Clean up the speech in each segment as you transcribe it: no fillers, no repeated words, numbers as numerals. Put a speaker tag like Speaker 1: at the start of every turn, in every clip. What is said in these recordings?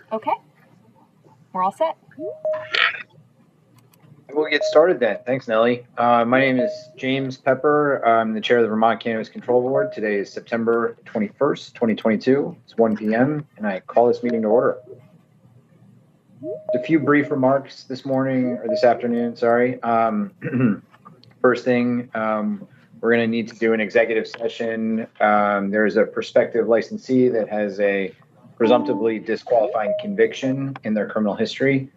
Speaker 1: Okay, we're all set.
Speaker 2: We'll get started then. Thanks, Nellie. My name is James Pepper. I'm the chair of the Vermont Cannabis Control Board. Today is September 21st, 2022. It's 1 p.m. and I call this meeting to order. A few brief remarks this morning or this afternoon, sorry. First thing, we're going to need to do an executive session. There's a prospective licensee that has a presumptively disqualifying conviction in their criminal history.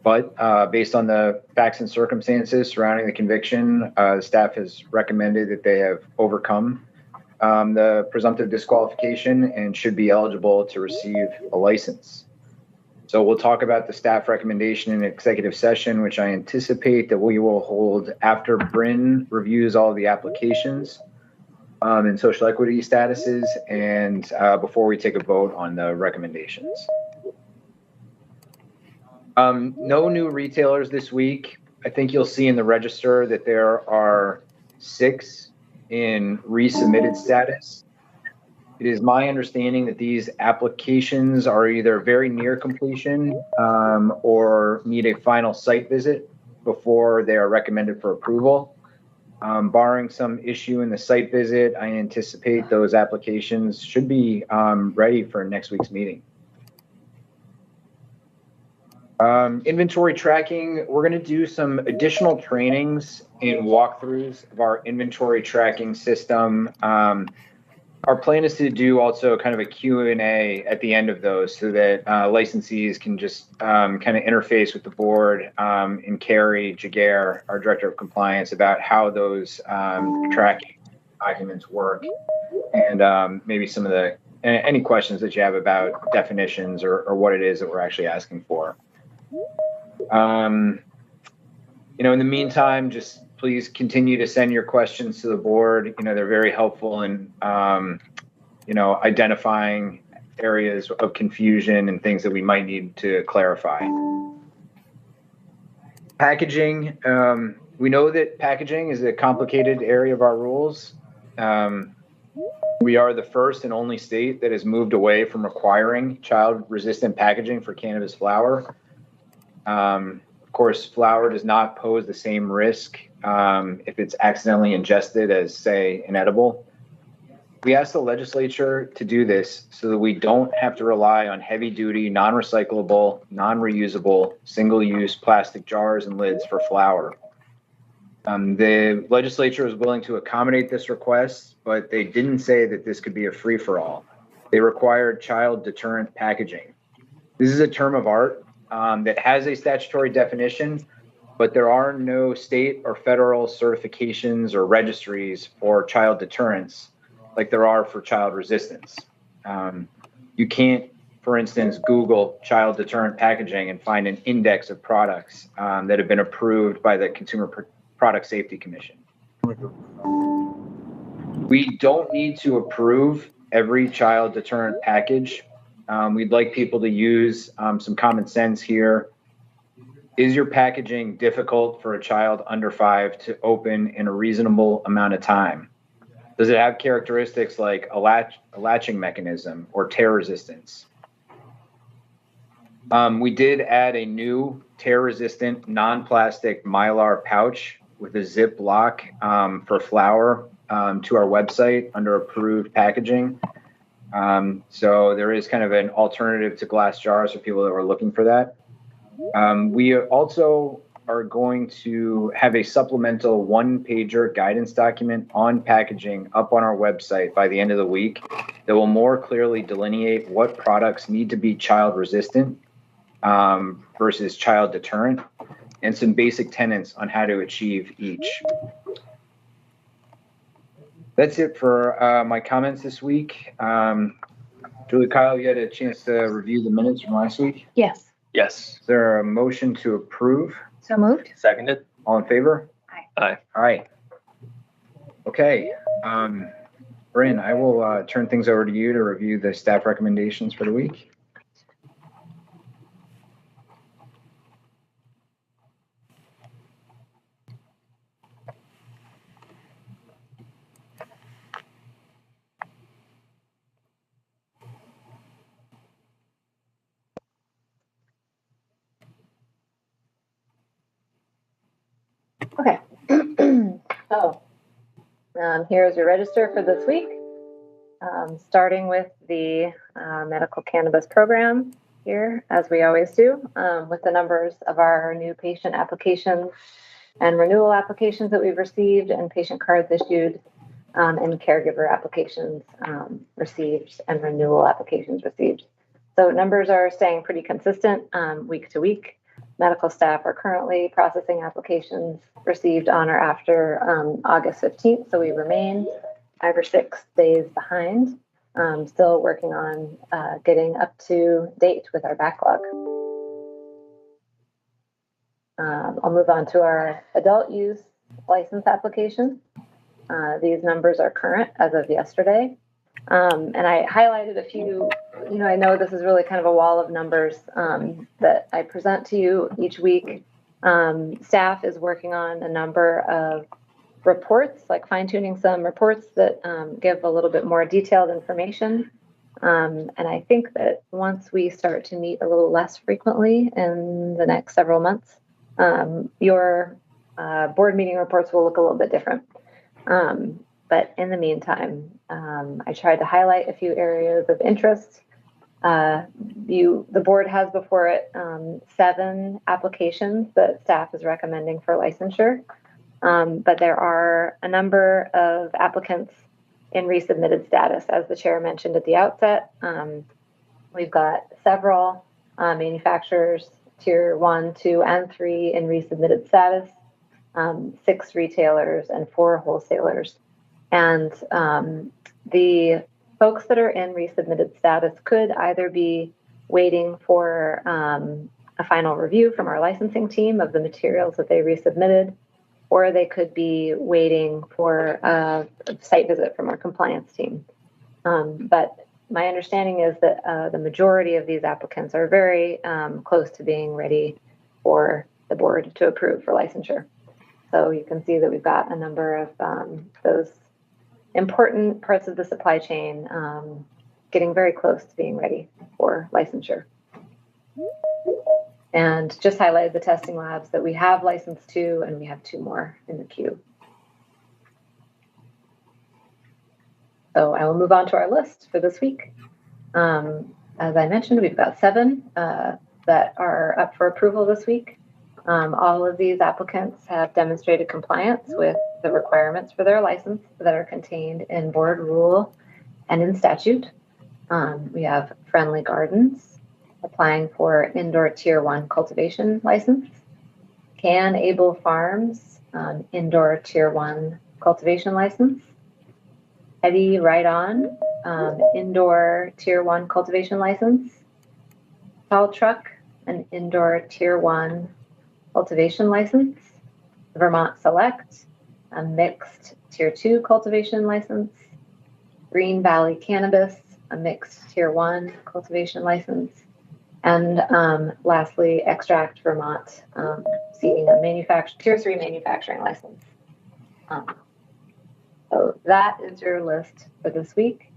Speaker 2: But based on the facts and circumstances surrounding the conviction, the staff has recommended that they have overcome the presumptive disqualification and should be eligible to receive a license. So we'll talk about the staff recommendation in executive session, which I anticipate that we will hold after Bryn reviews all of the applications and social equity statuses and before we take a vote on the recommendations. No new retailers this week. I think you'll see in the register that there are 6 in resubmitted status. It is my understanding that these applications are either very near completion or need a final site visit before they are recommended for approval. Barring some issue in the site visit, I anticipate those applications should be ready for next week's meeting. Inventory tracking, we're going to do some additional trainings and walkthroughs of our inventory tracking system. Our plan is to do also kind of a Q&A at the end of those so that licensees can just kind of interface with the board and Carrie Jaguar, our director of compliance, about how those tracking documents work and maybe some of the any questions that you have about definitions or what it is that we're actually asking for. In the meantime, just please continue to send your questions to the board. They're very helpful in, identifying areas of confusion and things that we might need to clarify. Packaging, we know that packaging is a complicated area of our rules. We are the first and only state that has moved away from requiring child-resistant packaging for cannabis flower. Of course, flower does not pose the same risk if it's accidentally ingested as, say, an edible. We asked the legislature to do this so that we don't have to rely on heavy-duty, non-recyclable, non-reusable, single-use plastic jars and lids for flower. The legislature was willing to accommodate this request, but they didn't say that this could be a free-for-all. They required child-deterrent packaging. This is a term of art that has a statutory definition, but there are no state or federal certifications or registries for child deterrence like there are for child resistance. You can't, for instance, Google child deterrent packaging and find an index of products that have been approved by the Consumer Product Safety Commission. We don't need to approve every child deterrent package. We'd like people to use some common sense here. Is your packaging difficult for a child under 5 to open in a reasonable amount of time? Does it have characteristics like a latching mechanism or tear resistance? We did add a new tear-resistant non-plastic Mylar pouch with a zip lock for flower to our website under approved packaging. So there is kind of an alternative to glass jars for people that were looking for that. We also are going to have a supplemental 1-pager guidance document on packaging up on our website by the end of the week that will more clearly delineate what products need to be child resistant versus child deterrent and some basic tenets on how to achieve each. That's it for my comments this week. Julie, Kyle, you had a chance to review the minutes from last week?
Speaker 1: Yes.
Speaker 3: Yes.
Speaker 2: Is there a motion to approve?
Speaker 1: So moved.
Speaker 3: Seconded.
Speaker 2: All in favor?
Speaker 3: Aye.
Speaker 2: All right. Okay. Bryn, I will turn things over to you to review the staff recommendations for the week.
Speaker 3: Okay. So here's your register for this week. Starting with the medical cannabis program here, as we always do, with the numbers of our new patient applications and renewal applications that we've received, and patient cards issued, and caregiver applications received, and renewal applications received. So numbers are staying pretty consistent week to week. Medical staff are currently processing applications received on or after August 15th, so we remain 5 or 6 days behind. Still working on getting up to date with our backlog. I'll move on to our adult use license application. These numbers are current as of yesterday. And I highlighted a few, I know this is really kind of a wall of numbers that I present to you each week. Staff is working on a number of reports, like fine-tuning some reports that give a little bit more detailed information. And I think that once we start to meet a little less frequently in the next several months, your board meeting reports will look a little bit different. But in the meantime, I tried to highlight a few areas of interest. The board has before it 7 applications that staff is recommending for licensure. But there are a number of applicants in resubmitted status, as the chair mentioned at the outset. We've got several manufacturers, tier 1, 2, and 3 in resubmitted status, 6 retailers, and 4 wholesalers. And the folks that are in resubmitted status could either be waiting for a final review from our licensing team of the materials that they resubmitted, or they could be waiting for a site visit from our compliance team. But my understanding is that the majority of these applicants are very close to being ready for the board to approve for licensure. So you can see that we've got a number of those important parts of the supply chain getting very close to being ready for licensure. And just highlighted the testing labs that we have licensed to, and we have 2 more in the queue. So I will move on to our list for this week. As I mentioned, we've got 7 that are up for approval this week. All of these applicants have demonstrated compliance with the requirements for their license that are contained in board rule and in statute. We have Friendly Gardens applying for indoor tier 1 cultivation license. Can Able Farms indoor tier 1 cultivation license. Eddie Right On indoor tier 1 cultivation license. Tall Truck, an indoor tier 1 cultivation license. Vermont Select, a mixed tier 2 cultivation license. Green Valley Cannabis, a mixed tier 1 cultivation license. And lastly, Extract Vermont, seeking a tier 3 manufacturing license. So that is your list for this week.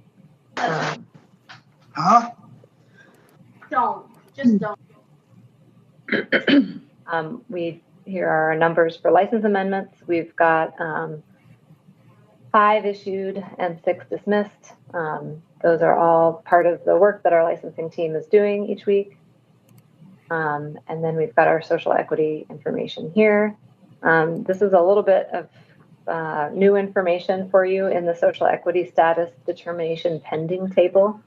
Speaker 4: Don't.
Speaker 3: Here are our numbers for license amendments. We've got 5 issued and 6 dismissed. Those are all part of the work that our licensing team is doing each week. And then we've got our social equity information here. This is a little bit of new information for you in the social equity status determination pending table.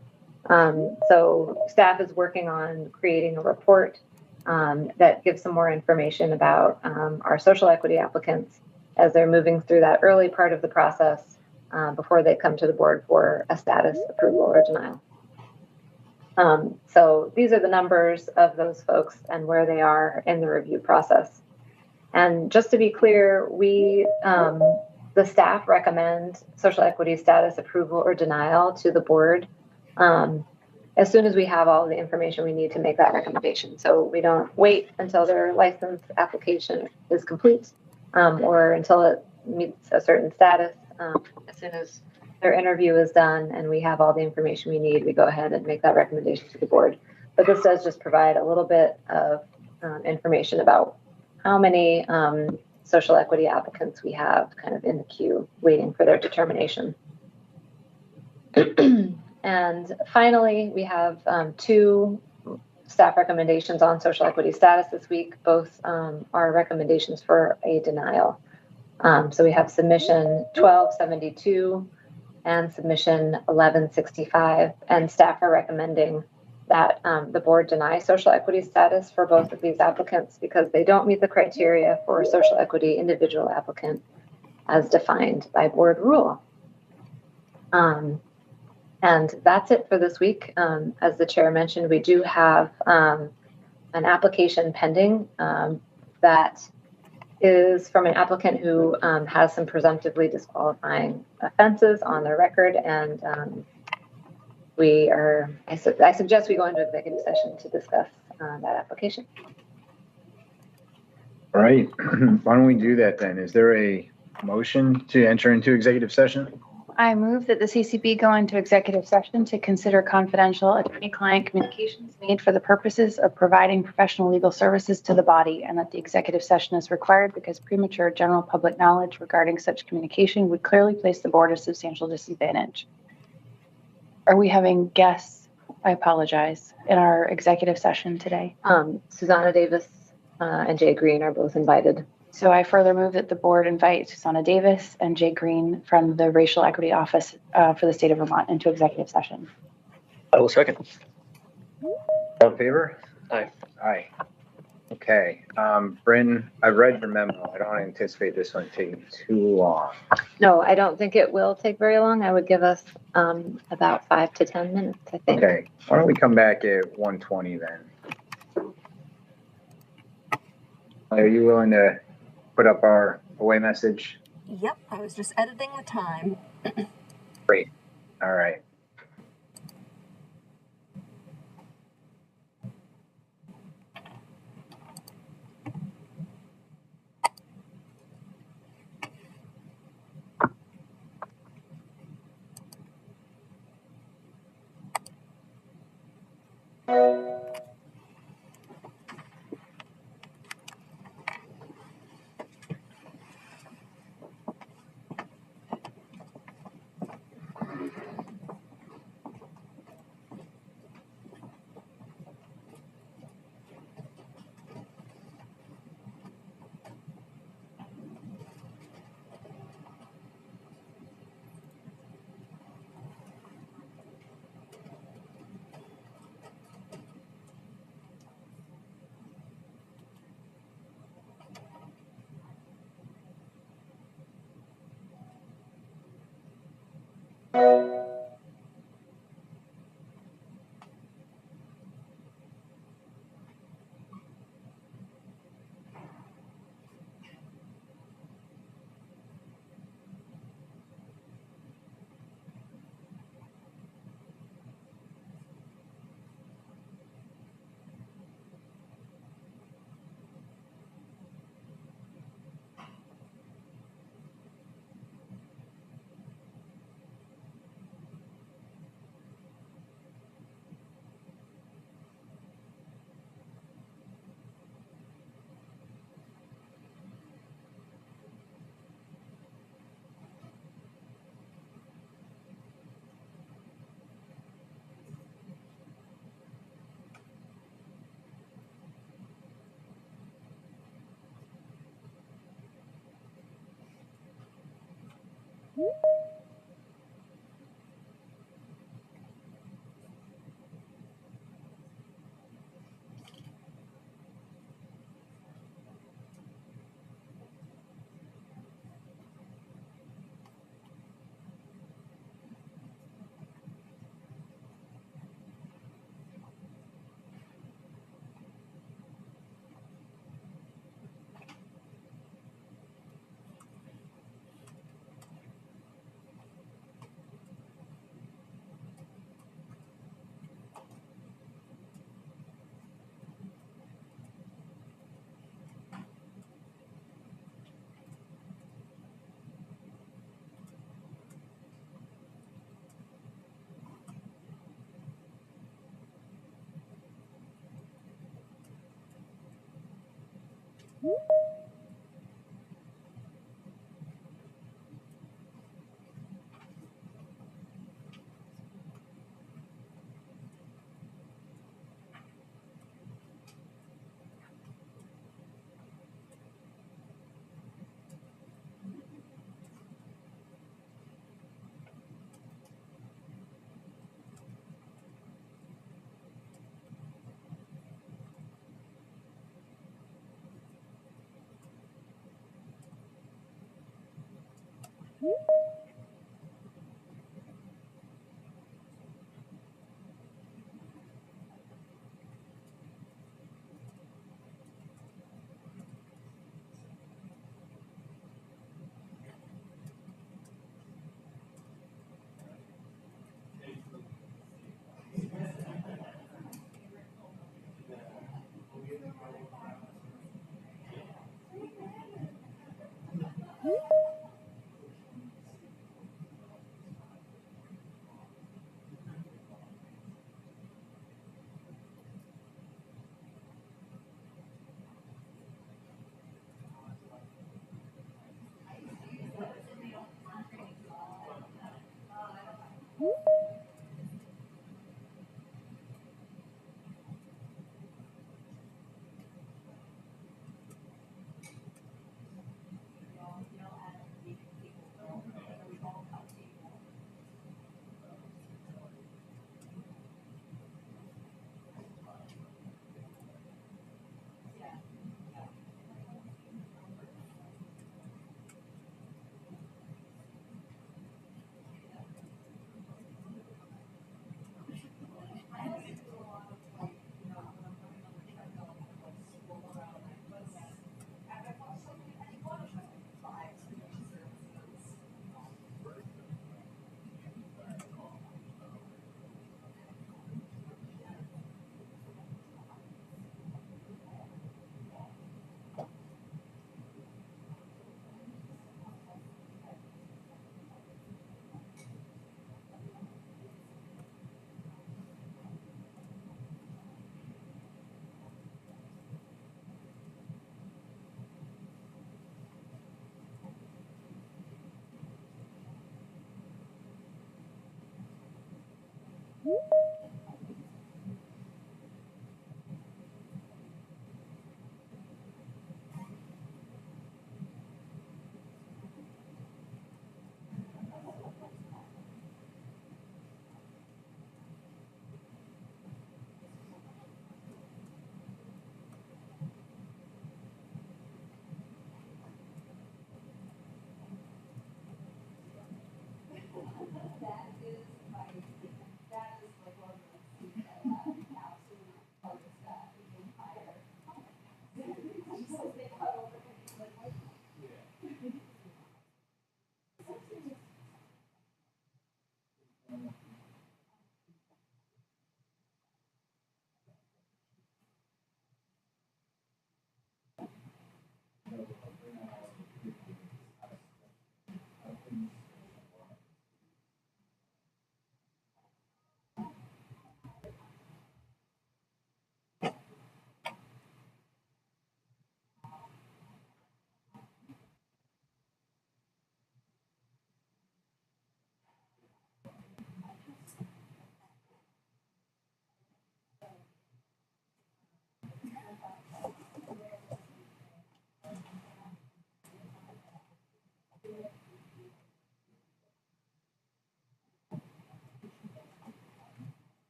Speaker 3: So staff is working on creating a report that gives some more information about our social equity applicants as they're moving through that early part of the process before they come to the board for a status approval or denial. So these are the numbers of those folks and where they are in the review process. And just to be clear, the staff recommend social equity status approval or denial to the board as soon as we have all the information we need to make that recommendation. So we don't wait until their license application is complete or until it meets a certain status. As soon as their interview is done and we have all the information we need, we go ahead and make that recommendation to the board. But this does just provide a little bit of information about how many social equity applicants we have kind of in the queue waiting for their determination. And finally, we have 2 staff recommendations on social equity status this week. Both are recommendations for a denial. So we have submission 1272 and submission 1165, and staff are recommending that the board deny social equity status for both of these applicants because they don't meet the criteria for a social equity individual applicant as defined by board rule. And that's it for this week. As the chair mentioned, we do have an application pending that is from an applicant who has some presumptively disqualifying offenses on their record, and I suggest we go into executive session to discuss that application.
Speaker 2: All right. Why don't we do that then? Is there a motion to enter into executive session?
Speaker 1: I move that the CCB go into executive session to consider confidential attorney-client communications made for the purposes of providing professional legal services to the body, and that the executive session is required because premature general public knowledge regarding such communication would clearly place the board at a substantial disadvantage. Are we having guests? I apologize. In our executive session today.
Speaker 3: Susanna Davis and Jay Green are both invited.
Speaker 1: So I further move that the board invite Susanna Davis and Jay Green from the Racial Equity Office for the state of Vermont into executive session.
Speaker 4: I will second.
Speaker 2: All in favor?
Speaker 4: Aye.
Speaker 2: Aye. Okay. Bryn, I've read your memo. I don't anticipate this one taking too long.
Speaker 3: No, I don't think it will take very long. I would give us about 5 to 10 minutes, I think.
Speaker 2: Okay. Why don't we come back at 1:20 then? Are you willing to put up our away message?
Speaker 5: Yep, I was just editing the time.
Speaker 2: Great. All right.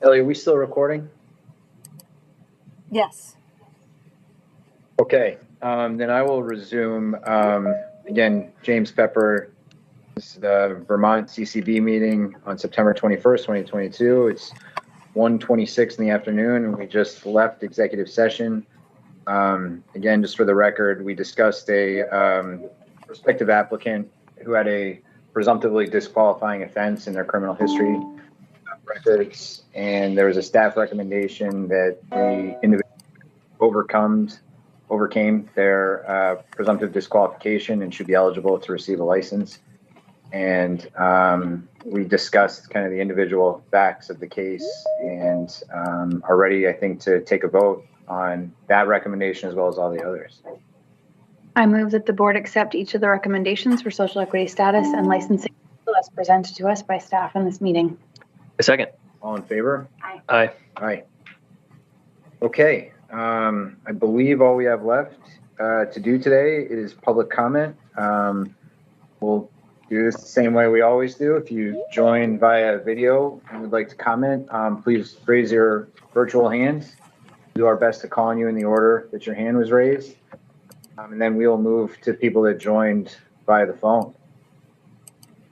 Speaker 2: Ellie, are we still recording?
Speaker 5: Yes.
Speaker 2: Okay, then I will resume. Again, James Pepper, this is the Vermont CCB meeting on September 21st, 2022. It's 1:26 in the afternoon, and we just left executive session. Again, just for the record, we discussed a prospective applicant who had a presumptively disqualifying offense in their criminal history records. And there was a staff recommendation that the individual overcame their presumptive disqualification and should be eligible to receive a license. And we discussed kind of the individual facts of the case and are ready, I think, to take a vote on that recommendation as well as all the others.
Speaker 1: I move that the board accept each of the recommendations for social equity status and licensing as presented to us by staff in this meeting.
Speaker 4: A second.
Speaker 2: All in favor?
Speaker 1: Aye.
Speaker 4: Aye.
Speaker 2: Aye. Okay. I believe all we have left to do today is public comment. We'll do this the same way we always do. If you join via video and would like to comment, please raise your virtual hands. Do our best to call on you in the order that your hand was raised. And then we will move to people that joined via the phone.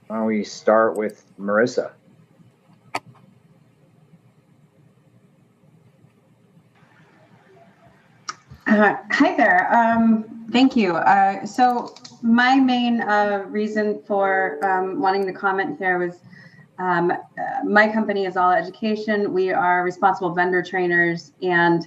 Speaker 2: Why don't we start with Marissa?
Speaker 6: Hi there. Thank you. So my main reason for wanting to comment here was my company is All Education. We are responsible vendor trainers, and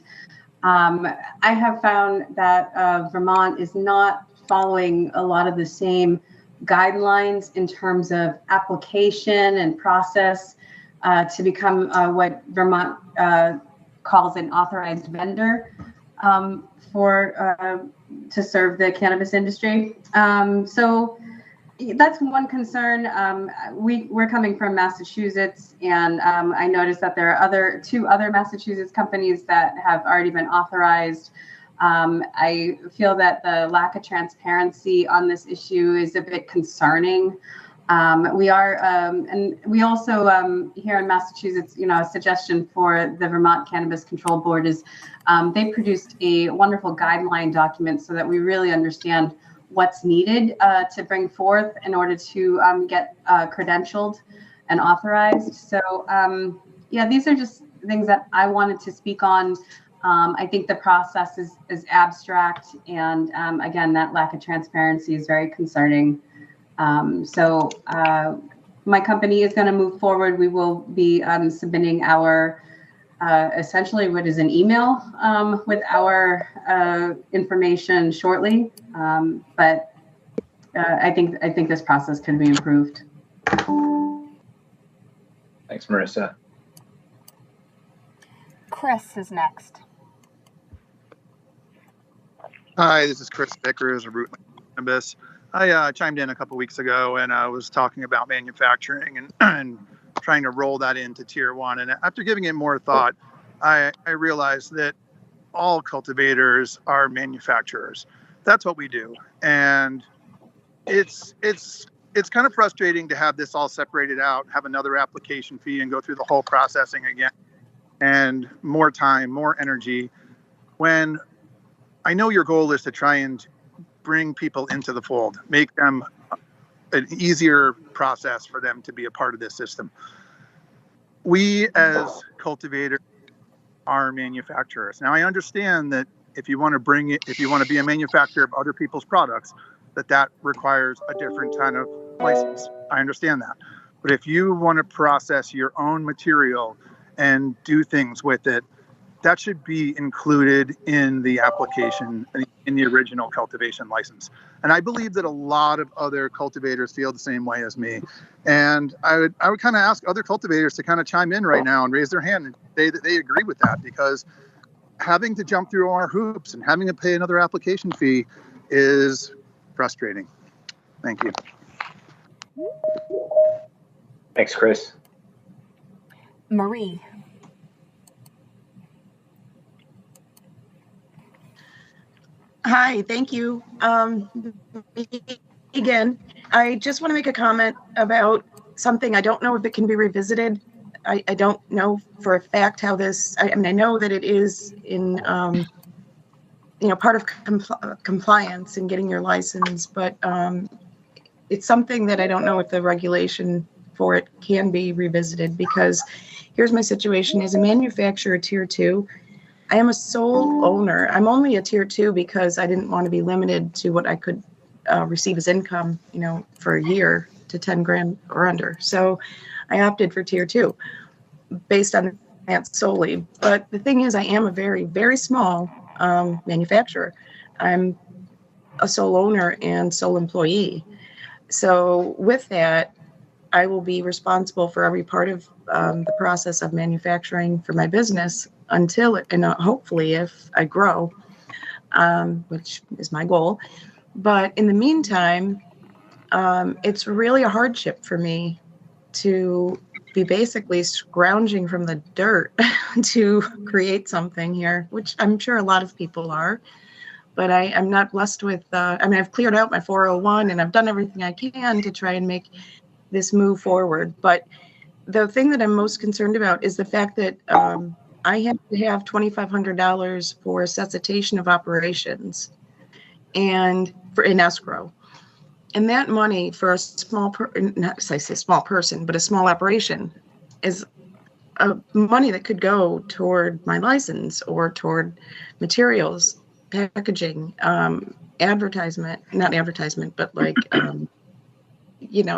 Speaker 6: I have found that Vermont is not following a lot of the same guidelines in terms of application and process to become what Vermont calls an authorized vendor. To serve the cannabis industry. So that's one concern. We're coming from Massachusetts, and I noticed that there are two other Massachusetts companies that have already been authorized. I feel that the lack of transparency on this issue is a bit concerning. We are, and we also here in Massachusetts, a suggestion for the Vermont Cannabis Control Board is they produced a wonderful guideline document so that we really understand what's needed to bring forth in order to get credentialed and authorized. So yeah, these are just things that I wanted to speak on. I think the process is abstract, and again, that lack of transparency is very concerning. So my company is going to move forward. We will be submitting our essentially what is an email with our information shortly. But I think this process can be improved.
Speaker 2: Thanks, Marissa.
Speaker 5: Chris is next.
Speaker 7: Hi, this is Chris Vickers of Root Cannabis. I chimed in a couple weeks ago, and I was talking about manufacturing and trying to roll that into Tier 1. And after giving it more thought, I realized that all cultivators are manufacturers. That's what we do. And it's kind of frustrating to have this all separated out, have another application fee, and go through the whole processing again, and more time, more energy, when I know your goal is to try and bring people into the fold, make them an easier process for them to be a part of this system. We as cultivators are manufacturers. Now I understand that if you want to be a manufacturer of other people's products, that requires a different kind of license. I understand that. But if you want to process your own material and do things with it, that should be included in the application, in the original cultivation license. And I believe that a lot of other cultivators feel the same way as me. And I would kind of ask other cultivators to kind of chime in right now and raise their hand and say that they agree with that, because having to jump through our hoops and having to pay another application fee is frustrating. Thank you.
Speaker 2: Thanks, Chris.
Speaker 5: Marie.
Speaker 8: Hi, thank you. Again, I just want to make a comment about something. I don't know if it can be revisited. I don't know for a fact how this, I mean, I know that it is in, part of compliance and getting your license, but it's something that I don't know if the regulation for it can be revisited, because here's my situation. As a manufacturer Tier 2, I am a sole owner. I'm only a Tier 2 because I didn't want to be limited to what I could receive as income, for a year to 10 grand or under. So I opted for tier 2 based on that solely. But the thing is, I am a very, very small manufacturer. I'm a sole owner and sole employee. So with that, I will be responsible for every part of the process of manufacturing for my business until it, and hopefully if I grow, which is my goal. But in the meantime, it's really a hardship for me to be basically scrounging from the dirt to create something here, which I'm sure a lot of people are. But I'm not blessed with, I mean, I've cleared out my 401 and I've done everything I can to try and make this move forward. But the thing that I'm most concerned about is the fact that I have to have $2,500 for cessation of operations and for in escrow. And that money for a small, not I say small person, but a small operation is money that could go toward my license or toward materials, packaging, advertisement, not advertisement, but like,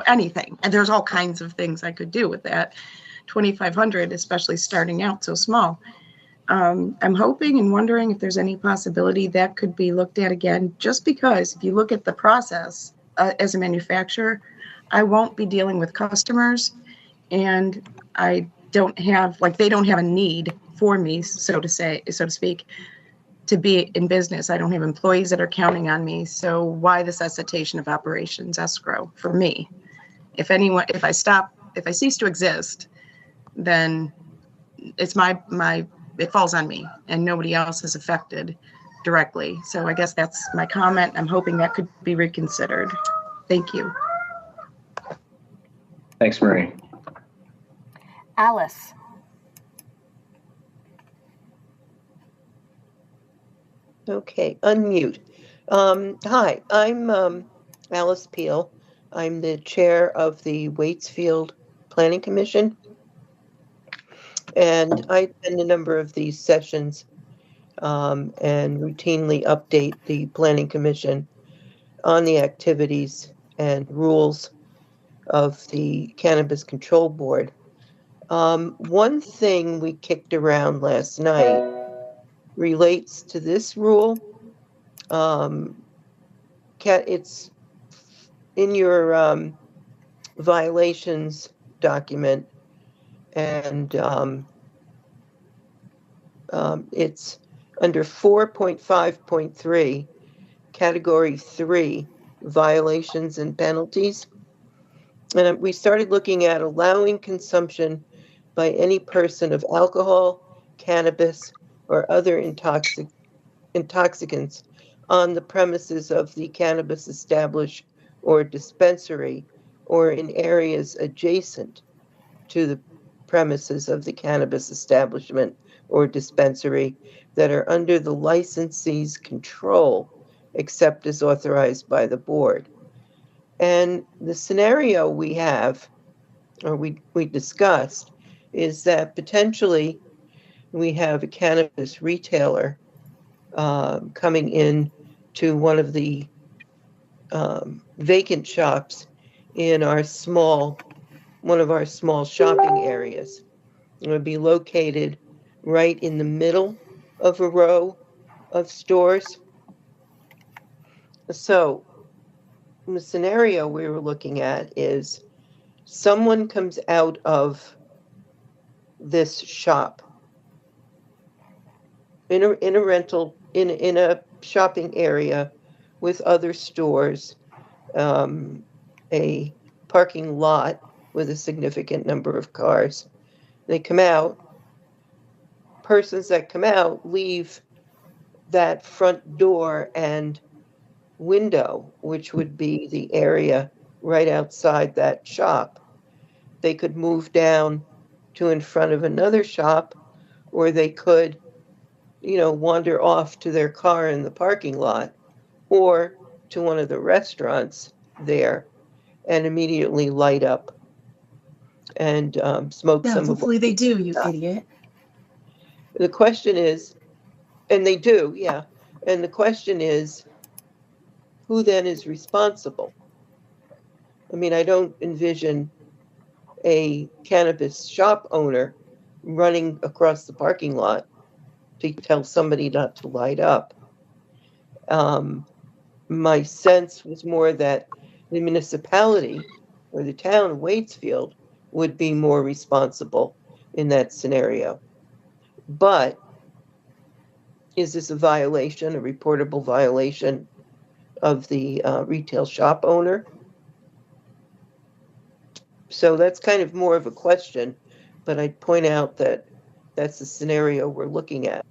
Speaker 8: anything. And there's all kinds of things I could do with that. 2,500, especially starting out so small. I'm hoping and wondering if there's any possibility that could be looked at again, just because if you look at the process as a manufacturer, I won't be dealing with customers, and I don't have, they don't have a need for me, so to speak, to be in business. I don't have employees that are counting on me. So why the cessation of operations escrow for me? If I cease to exist, then it's it falls on me and nobody else is affected directly. So I guess that's my comment. I'm hoping that could be reconsidered. Thank you.
Speaker 2: Thanks, Marie.
Speaker 5: Alice.
Speaker 4: Okay, unmute. Hi, I'm Alice Peel. I'm the chair of the Waitsfield Planning Commission. And I attend a number of these sessions and routinely update the Planning Commission on the activities and rules of the Cannabis Control Board. One thing we kicked around last night relates to this rule. It's in your violations document, and it's under 4.5.3, category 3, violations and penalties. And we started looking at allowing consumption by any person of alcohol, cannabis, or other intoxicants on the premises of the cannabis establishment or dispensary, or in areas adjacent to the premises of the cannabis establishment or dispensary that are under the licensee's control, except as authorized by the board. And the scenario we have, or we discussed, is that potentially we have a cannabis retailer coming in to one of the vacant shops in one of our small shopping areas. It would be located right in the middle of a row of stores. So the scenario we were looking at is someone comes out of this shop in a shopping area with other stores, a parking lot with a significant number of cars. They come out. Persons that come out leave that front door and window, which would be the area right outside that shop. They could move down to in front of another shop, or they could, wander off to their car in the parking lot, or to one of the restaurants there and immediately light up and smoke
Speaker 8: Yeah,
Speaker 4: some.
Speaker 8: hopefully they do, you idiot.
Speaker 4: The question is, and they do, yeah. And the question is, who then is responsible? I mean, I don't envision a cannabis shop owner running across the parking lot to tell somebody not to light up. My sense was more that the municipality or the town of Waitsfield would be more responsible in that scenario. But is this a violation, a reportable violation of the retail shop owner? So that's kind of more of a question, but I'd point out that that's the scenario we're looking at.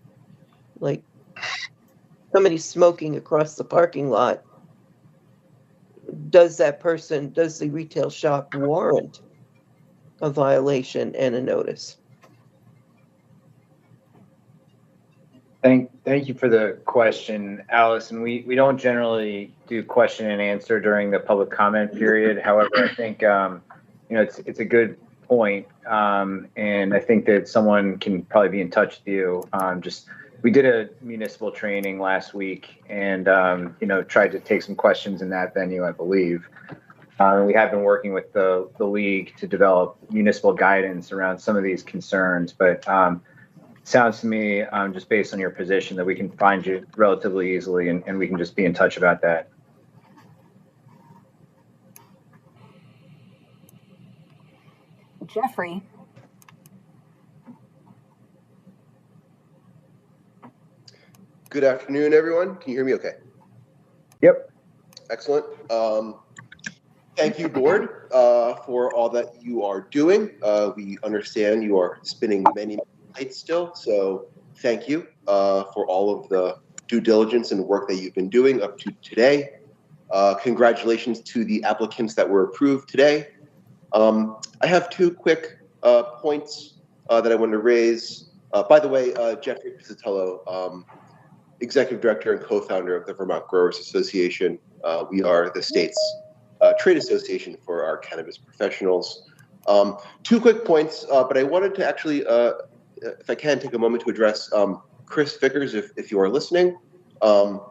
Speaker 4: Like somebody smoking across the parking lot, does the retail shop warrant a violation and a notice?
Speaker 2: Thank you for the question, Alice. And we don't generally do question and answer during the public comment period. However, I think it's a good point, and I think that someone can probably be in touch with you. We did a municipal training last week, and tried to take some questions in that venue, I believe. We have been working with the league to develop municipal guidance around some of these concerns, but sounds to me, just based on your position, that we can find you relatively easily, and we can just be in touch about that.
Speaker 5: Jeffrey.
Speaker 9: Good afternoon, everyone. Can you hear me okay?
Speaker 2: Yep.
Speaker 9: Excellent. Thank you, board, for all that you are doing. We understand you are spinning many plates still, so thank you for all of the due diligence and work that you've been doing up to today. Congratulations to the applicants that were approved today. I have two quick points that I wanted to raise. By the way, Jeffrey Pizzatello, Executive Director and co-founder of the Vermont Growers Association. We are the state's trade association for our cannabis professionals. Two quick points, but I wanted to actually, if I can, take a moment to address Chris Vickers, if you are listening. Heard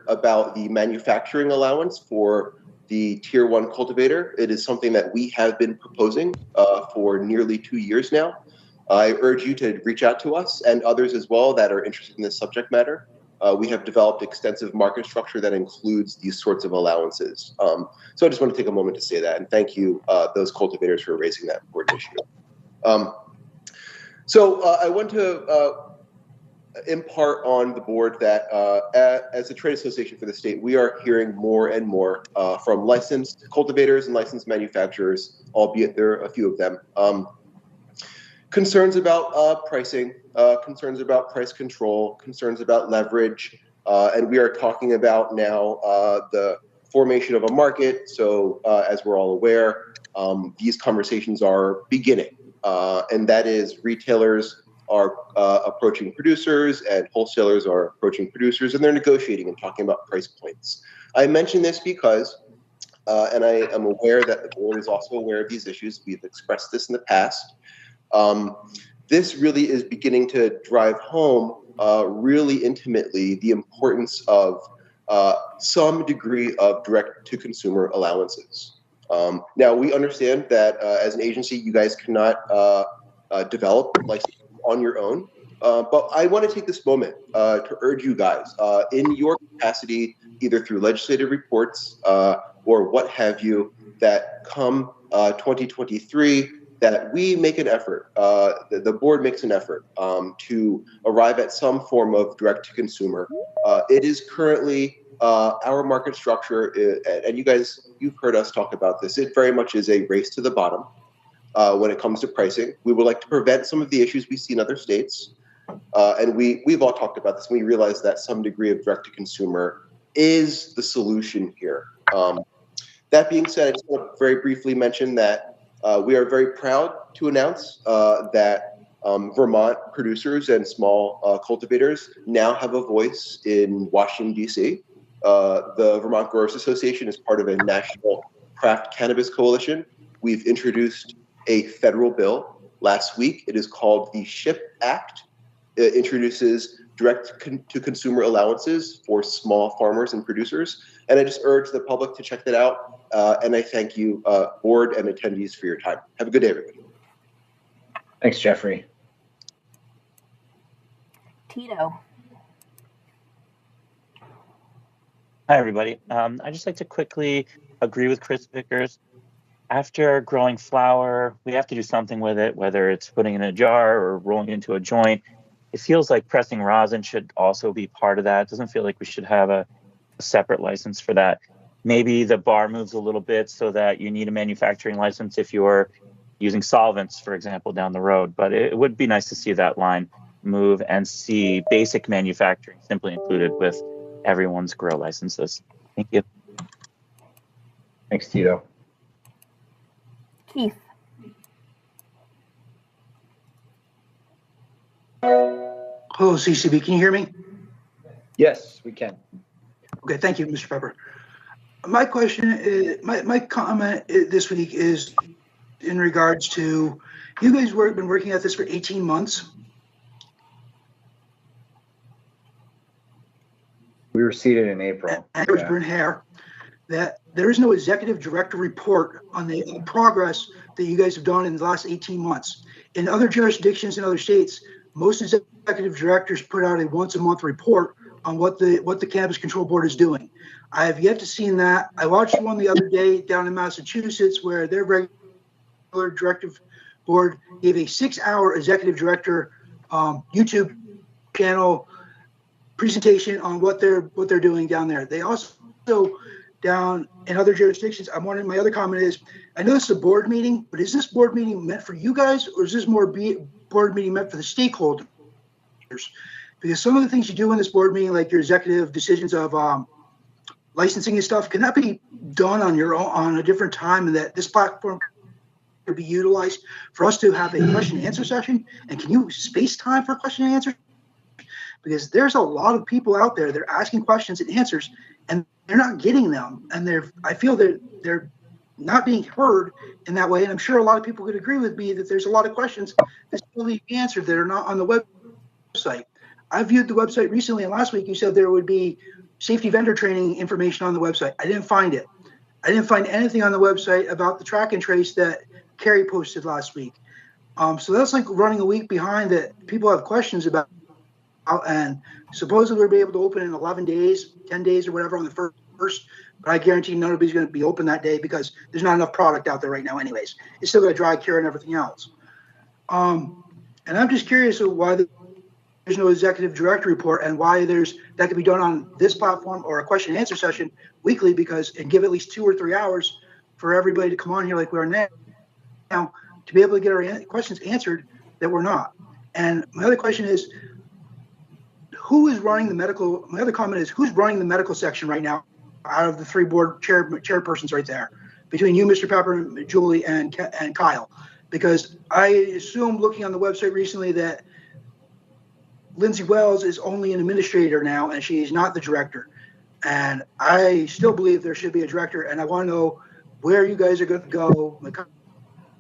Speaker 9: about the manufacturing allowance for the Tier 1 cultivator. It is something that we have been proposing for nearly 2 years now. I urge you to reach out to us and others as well that are interested in this subject matter. We have developed extensive market structure that includes these sorts of allowances. So I just want to take a moment to say that, and thank you, those cultivators, for raising that important issue. So I want to impart on the board that as a trade association for the state, we are hearing more and more from licensed cultivators and licensed manufacturers, albeit there are a few of them, concerns about pricing, concerns about price control, concerns about leverage, and we are talking about now the formation of a market. So as we're all aware, these conversations are beginning, and that is retailers are approaching producers and wholesalers are approaching producers, and they're negotiating and talking about price points. I mention this because, and I am aware that the board is also aware of these issues. We've expressed this in the past. This really is beginning to drive home really intimately the importance of some degree of direct-to-consumer allowances. Now, we understand that as an agency, you guys cannot develop licenses on your own, but I want to take this moment to urge you guys in your capacity, either through legislative reports or what have you, that come 2023, that we make an effort, the board makes an effort to arrive at some form of direct-to-consumer. It is currently our market structure, and you guys, you've heard us talk about this, it very much is a race to the bottom when it comes to pricing. We would like to prevent some of the issues we see in other states, and we've all talked about this, and we realize that some degree of direct-to-consumer is the solution here. That being said, I just want to very briefly mention that we are very proud to announce that Vermont producers and small cultivators now have a voice in Washington, D.C. The Vermont Growers Association is part of a national craft cannabis coalition. We've introduced a federal bill last week. It is called the SHIP Act. It introduces direct-to-consumer allowances for small farmers and producers. And I just urge the public to check that out. And I thank you, board and attendees, for your time. Have a good day, everybody.
Speaker 2: Thanks, Jeffrey.
Speaker 5: Tito.
Speaker 10: Hi, everybody. I'd just like to quickly agree with Chris Vickers. After growing flower, we have to do something with it, whether it's putting it in a jar or rolling it into a joint. It feels like pressing rosin should also be part of that. It doesn't feel like we should have a separate license for that. Maybe the bar moves a little bit so that you need a manufacturing license if you're using solvents, for example, down the road. But it would be nice to see that line move and see basic manufacturing simply included with everyone's grow licenses. Thank you.
Speaker 2: Thanks, Tito.
Speaker 5: Keith.
Speaker 11: Hello, CCB. Can you hear me?
Speaker 2: Yes, we can.
Speaker 11: Okay, thank you, Mr. Pepper. My question is, my comment this week is in regards to, you guys been working at this for 18 months.
Speaker 2: We were seated in April.
Speaker 11: And there's burnt hair. That there is no executive director report on the progress that you guys have done in the last 18 months. In other jurisdictions in other states, most executive directors put out a once-a-month report on what the Cannabis Control Board is doing. I have yet to see that. I watched one the other day down in Massachusetts where their regular directive board gave a 6-hour executive director YouTube channel presentation on what they're doing down there. They also down in other jurisdictions. I'm wondering, my other comment is, I know this is a board meeting, but is this board meeting meant for you guys, or is this more board meeting meant for the stakeholders? Because some of the things you do in this board meeting, like your executive decisions of licensing and stuff, can that be done on your own on a different time, and that this platform could be utilized for us to have a question and answer session? And can you space time for question and answer? Because there's a lot of people out there that are asking questions and answers, and they're not getting them, and I feel that they're not being heard in that way. And I'm sure a lot of people could agree with me that there's a lot of questions that still need to be answered that are not on the website. I viewed the website recently, and last week you said there would be safety vendor training information on the website. I didn't find it. I didn't find anything on the website about the track and trace that Carrie posted last week. So that's like running a week behind that people have questions about. And supposedly we'll be able to open in 11 days, 10 days or whatever on the first, but I guarantee nobody's going to be open that day because there's not enough product out there right now anyways. It's still got to dry cure and everything else. And I'm just curious of why there's no executive director report and why that could be done on this platform or a question and answer session weekly, and give at least 2 or 3 hours for everybody to come on here like we are now to be able to get our questions answered that we're not. And my other question is, who is running the medical? My other comment is, who's running the medical section right now out of the 3 board chairpersons right there, between you, Mr. Pepper, Julie, and Kyle? Because I assume, looking on the website recently, that Lindsay Wells is only an administrator now, and she is not the director. And I still believe there should be a director, and I want to know where you guys are going to go. My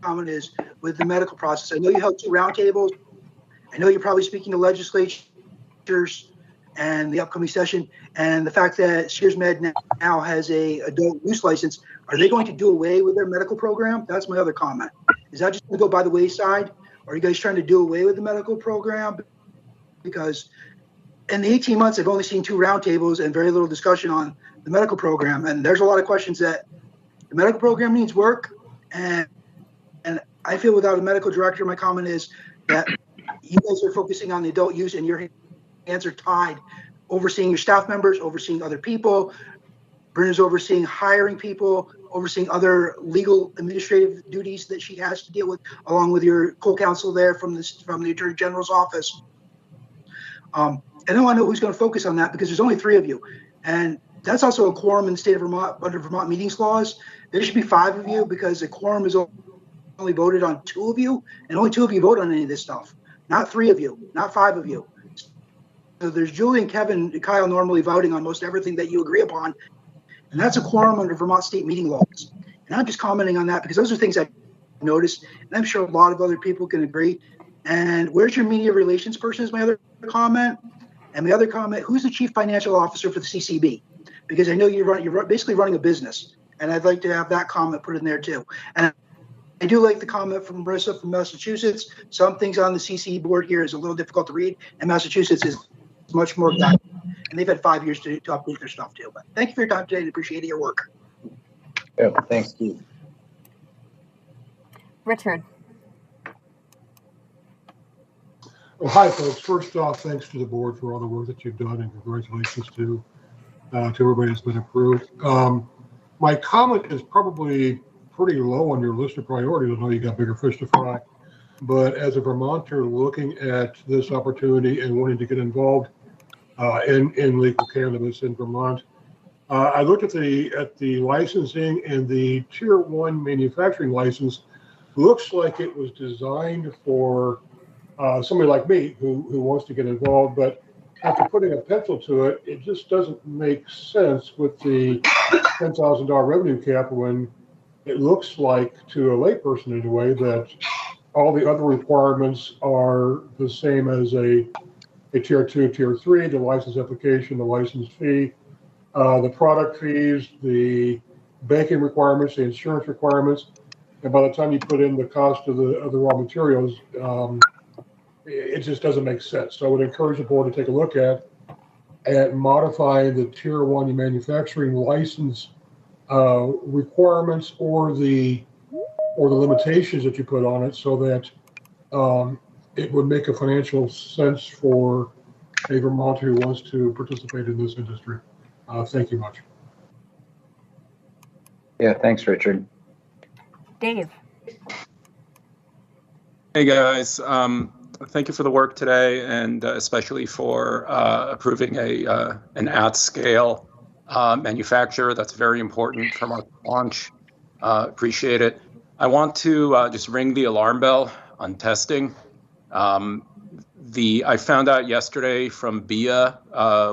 Speaker 11: comment is with the medical process. I know you held 2 roundtables. I know you're probably speaking to legislatures and the upcoming session, and the fact that Sears Med now has a adult use license. Are they going to do away with their medical program? That's my other comment. Is that just going to go by the wayside? Or are you guys trying to do away with the medical program? Because in the 18 months, I've only seen 2 roundtables and very little discussion on the medical program. And there's a lot of questions that the medical program needs work. And I feel without a medical director, my comment is that you guys are focusing on the adult use and your hands are tied, overseeing your staff members, overseeing other people. Brenna's overseeing hiring people, overseeing other legal administrative duties that she has to deal with, along with your co-counsel there from the Attorney General's office. And I want to know who's going to focus on that, because there's only 3 of you. And that's also a quorum in the state of Vermont under Vermont meetings laws. There should be 5 of you, because the quorum is only voted on 2 of you, and only 2 of you vote on any of this stuff. Not 3 of you, not 5 of you. So there's Julie and Kevin and Kyle normally voting on most everything that you agree upon. And that's a quorum under Vermont state meeting laws. And I'm just commenting on that because those are things I've noticed. And I'm sure a lot of other people can agree. And where's your media relations person is my other comment. And the other comment, who's the chief financial officer for the CCB? Because I know you're basically running a business. And I'd like to have that comment put in there too. And I do like the comment from Marissa from Massachusetts. Some things on the CCE board here is a little difficult to read, and Massachusetts is much more guided. And they've had 5 years to update their stuff too. But thank you for your time today. I appreciate your work.
Speaker 2: Yeah, thanks, Keith.
Speaker 5: Richard.
Speaker 12: Well, hi, folks. First off, thanks to the board for all the work that you've done, and congratulations to everybody that's been approved. My comment is probably pretty low on your list of priorities. I know you got bigger fish to fry, but as a Vermonter looking at this opportunity and wanting to get involved in legal cannabis in Vermont, I looked at the licensing, and the Tier 1 manufacturing license looks like it was designed for somebody like me who wants to get involved, but after putting a pencil to it, it just doesn't make sense with the $10,000 revenue cap when it looks like, to a layperson anyway, that all the other requirements are the same as a Tier 2, Tier 3, the license application, the license fee, the product fees, the banking requirements, the insurance requirements, and by the time you put in the cost of the raw materials, it just doesn't make sense. So I would encourage the board to take a look at modifying the Tier 1 manufacturing license requirements or the limitations that you put on it, so that it would make a financial sense for a Vermonter who wants to participate in this industry. Thank you much.
Speaker 2: Yeah, thanks, Richard.
Speaker 5: Dave.
Speaker 13: Hey guys, thank you for the work today, and especially for approving an at-scale manufacturer. That's very important from our launch. Appreciate it. I want to just ring the alarm bell on testing. I found out yesterday from BIA,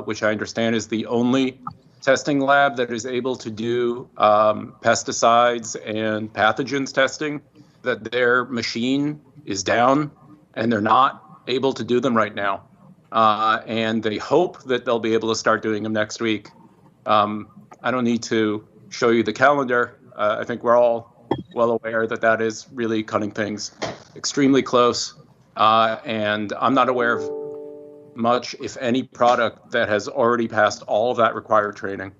Speaker 13: which I understand is the only testing lab that is able to do pesticides and pathogens testing, that their machine is down and they're not able to do them right now. And they hope that they'll be able to start doing them next week. I don't need to show you the calendar. I think we're all well aware that that is really cutting things extremely close. And I'm not aware of much, if any, product that has already passed all of that required training.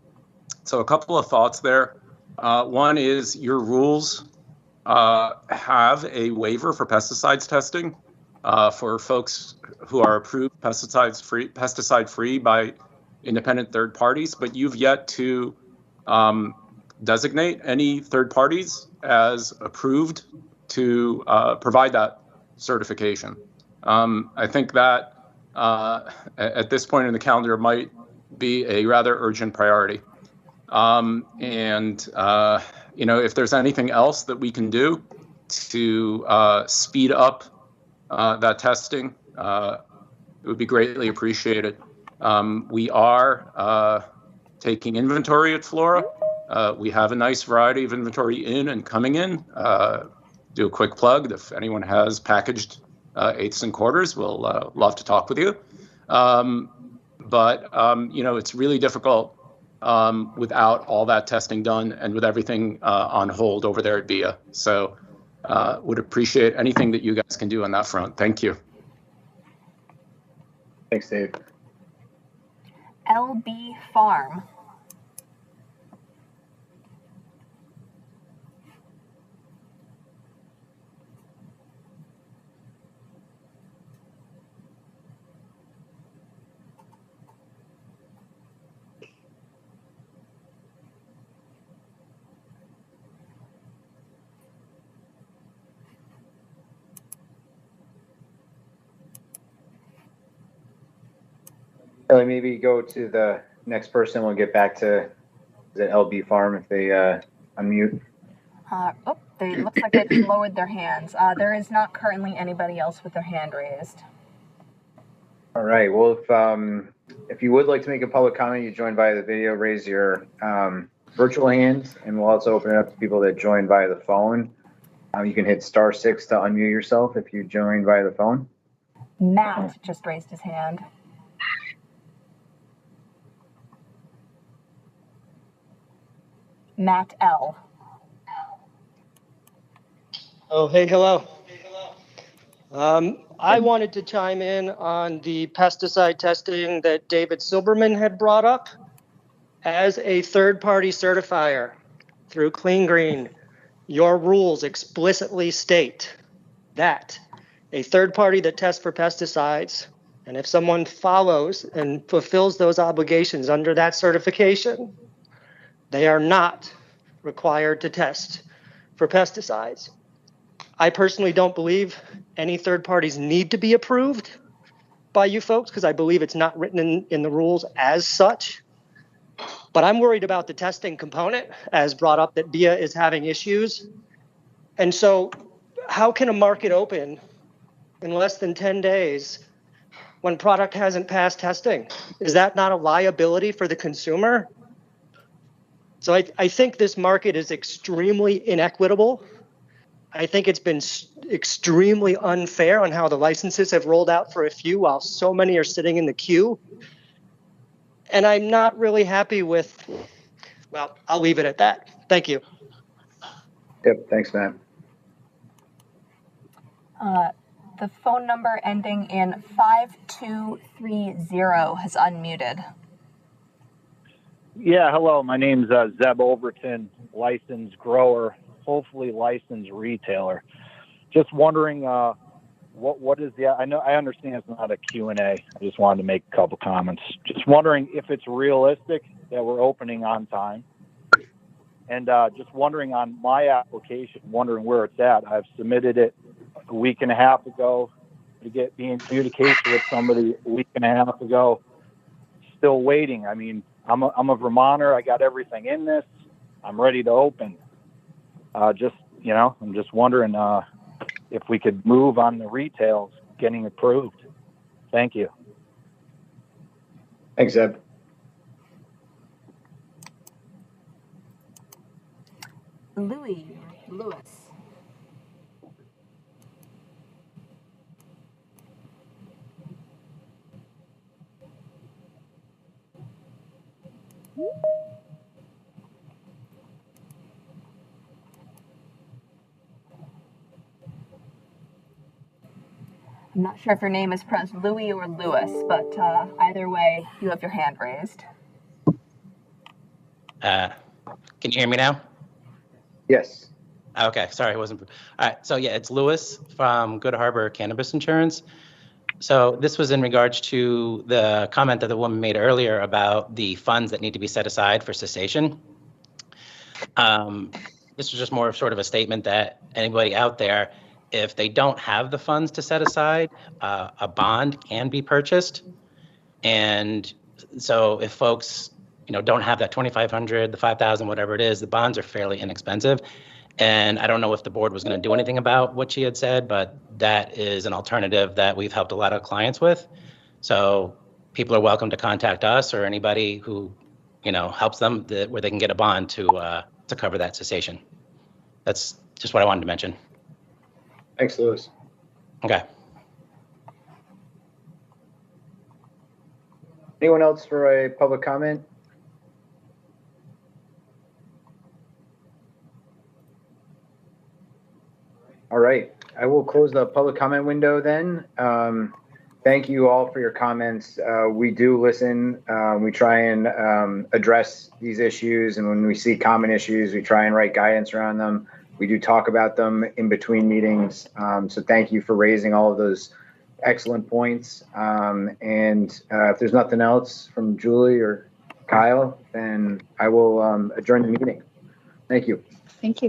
Speaker 13: So a couple of thoughts there. One is your rules have a waiver for pesticides testing for folks who are approved pesticide free by independent third parties, but you've yet to designate any third parties as approved to provide that certification. I think that at this point in the calendar might be a rather urgent priority. If there's anything else that we can do to speed up that testing, it would be greatly appreciated. We are taking inventory at Flora. We have a nice variety of inventory in and coming in. Do a quick plug. If anyone has packaged eighths and quarters, we'll love to talk with you. It's really difficult without all that testing done and with everything on hold over there at BIA. So would appreciate anything that you guys can do on that front. Thank you.
Speaker 2: Thanks, Dave.
Speaker 5: LB Farm.
Speaker 2: Ellie, maybe go to the next person. We'll get back to the LB Farm if they unmute.
Speaker 5: They looks like they just lowered their hands. There is not currently anybody else with their hand raised.
Speaker 2: All right. Well, if you would like to make a public comment, you joined via the video, raise your virtual hands, and we'll also open it up to people that joined via the phone. You can hit *6 to unmute yourself if you joined via the phone.
Speaker 5: Matt just raised his hand. Matt L.
Speaker 14: Oh, hey, hello. I wanted to chime in on the pesticide testing that David Silberman had brought up. As a third-party certifier through Clean Green, your rules explicitly state that a third party that tests for pesticides, and if someone follows and fulfills those obligations under that certification, they are not required to test for pesticides. I personally don't believe any third parties need to be approved by you folks because I believe it's not written in the rules as such. But I'm worried about the testing component, as brought up, that BIA is having issues. And so how can a market open in less than 10 days when product hasn't passed testing? Is that not a liability for the consumer? So I think this market is extremely inequitable. I think it's been extremely unfair on how the licenses have rolled out for a few while so many are sitting in the queue. And I'm not really happy with, well, I'll leave it at that. Thank you.
Speaker 2: Yep, thanks, Matt.
Speaker 5: The phone number ending in 5230 has unmuted.
Speaker 15: Yeah, hello. My name's Zeb Overton, licensed grower, hopefully licensed retailer. Just wondering, what is the? I understand it's not a Q&A. I just wanted to make a couple comments. Just wondering if it's realistic that we're opening on time, and just wondering on my application, wondering where it's at. I've submitted it a week and a half ago to be in communication with somebody a week and a half ago. Still waiting. I mean, I'm a Vermonter. I got everything in this. I'm ready to open. I'm just wondering if we could move on the retails getting approved. Thank you.
Speaker 2: Thanks, Zeb.
Speaker 5: Lewis. I'm not sure if your name is pronounced Louis or Lewis, but either way, you have your hand raised.
Speaker 16: Can you hear me now?
Speaker 2: Yes.
Speaker 16: Okay, sorry, I wasn't. All right, so yeah, it's Lewis from Good Harbor Cannabis Insurance. So this was in regards to the comment that the woman made earlier about the funds that need to be set aside for cessation. This was just more of sort of a statement that anybody out there, if they don't have the funds to set aside, a bond can be purchased. And so if folks, don't have that 2,500, the 5,000, whatever it is, the bonds are fairly inexpensive. And I don't know if the board was going to do anything about what she had said, but that is an alternative that we've helped a lot of clients with. So people are welcome to contact us or anybody who, helps them where they can get a bond to cover that cessation. That's just what I wanted to mention.
Speaker 2: Thanks, Lewis.
Speaker 16: Okay.
Speaker 2: Anyone else for a public comment? All right, I will close the public comment window then. Thank you all for your comments. We do listen. We try and address these issues, and when we see common issues, we try and write guidance around them. We do talk about them in between meetings. So thank you for raising all of those excellent points. If there's nothing else from Julie or Kyle, then I will adjourn the meeting. Thank you.